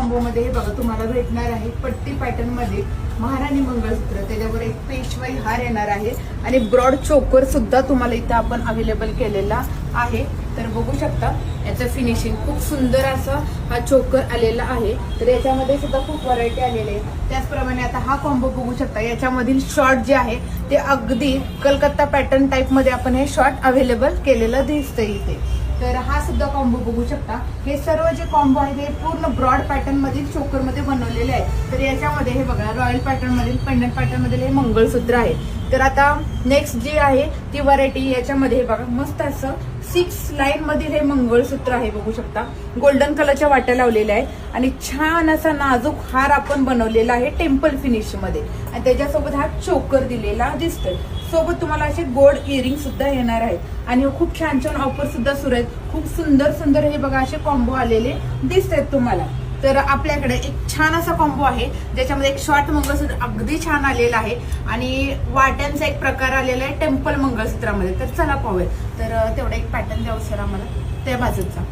Combo मध्ये हे बघा तुम्हाला भेटणार आहे पट्टी पॅटर्न मध्ये महाराणी मंगळसूत्र, त्याच्यावर एक पेशवाई हार येणार आहे आणि ब्रॉड चोकर सुद्धा तुम्हाला इथं आपण अवेलेबल केलेला आहे. तर बघू शकता याचं फिनिशिंग खूप सुंदर असं हा चोकर आलेला आहे. तर याच्यामध्ये सुद्धा खूप व्हरायटी आलेली आहे. त्याचप्रमाणे आता हा कॉम्बो बघू शकता, याच्यामधील शॉर्ट जे आहे ते अगदी कलकत्ता पॅटर्न टाइप मध्ये आपण हे शॉर्ट अवेलेबल केलेलं दिसतंय इथे. तर हा सुद्धा कॉम्बो बघू शकता. हे सर्व जे कॉम्बो आहे ते पूर्ण ब्रॉड पॅटर्न मधील चोकर मध्ये बनवलेले आहे. तर याच्यामध्ये हे बघा रॉयल पॅटर्न मधील पेंडंट पॅटर्न मधील हे मंगळसूत्र आहे. तर आता नेक्स्ट जी आहे ती व्हरायटी, याच्यामध्ये हे बघा मस्त असं 6 लाईन मधील हे मंगळसूत्र आहे. बघू शकता गोल्डन कलरच्या वाट्या लावलेल्या आहेत आणि छान असा नाजूक हार आपण बनवलेला आहे टेम्पल फिनिश मध्ये आणि त्याच्यासोबत हा चोकर दिलेला दिसतोय. सोबत तुम्हाला असे गोल्ड इयरिंग सुद्धा येणार आहेत आणि खूप छान छान ऑफर सुद्धा सुरू आहेत. खूप सुंदर सुंदर हे बघा असे कॉम्बो आलेले दिसत आहेत तुम्हाला. तर आपल्याकडे एक छान असा कॉम्बो आहे ज्याच्यामध्ये एक शॉर्ट मंगळसूत्र अगदी छान आलेला आहे आणि वाट्यांचा एक प्रकार आलेला आहे टेम्पल मंगळसूत्रामध्ये. तर चला पाहूया. तर तेवढा एक पॅटर्न द्यावं सर आम्हाला त्या बाजूचा.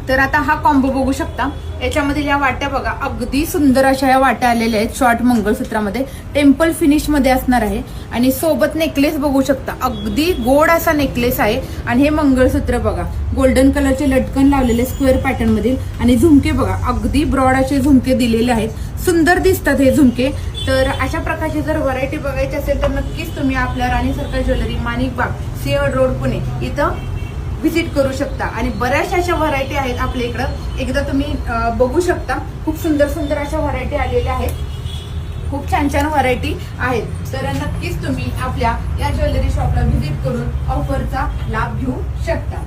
तर आता हा कॉम्बो बघू शकता. याच्यामध्ये या वाट्या बघा अगदी सुंदर अशा या वाट्या आलेल्या आहेत शॉर्ट मंगळसूत्रामध्ये टेम्पल फिनिश मध्ये असणार आहे आणि सोबत नेकलेस बघू शकता अगदी गोड असा नेकलेस आहे आणि हे मंगळसूत्र बघा गोल्डन कलरचे लटकन लावलेले स्क्वेअर पॅटर्न मधील आणि झुमके बघा अगदी ब्रॉड असे झुमके दिलेले आहेत. सुंदर दिसतात हे झुमके. तर अशा प्रकारची जर व्हरायटी बघायची असेल तर नक्कीच तुम्ही आपल्या राणी सर्कल ज्वेलरी माणिक बाग सिंहगड रोड पुणे इथं व्हिजिट करू शकता आणि बऱ्याचशा अशा व्हरायटी आहेत आपल्या इकडं. एकदा तुम्ही बघू शकता. खूप सुंदर सुंदर अशा व्हरायटी आलेल्या आहेत. खूप छान छान व्हरायटी आहेत. तर नक्कीच तुम्ही आपल्या या ज्वेलरी शॉपला व्हिजिट करून ऑफरचा लाभ घेऊ शकता.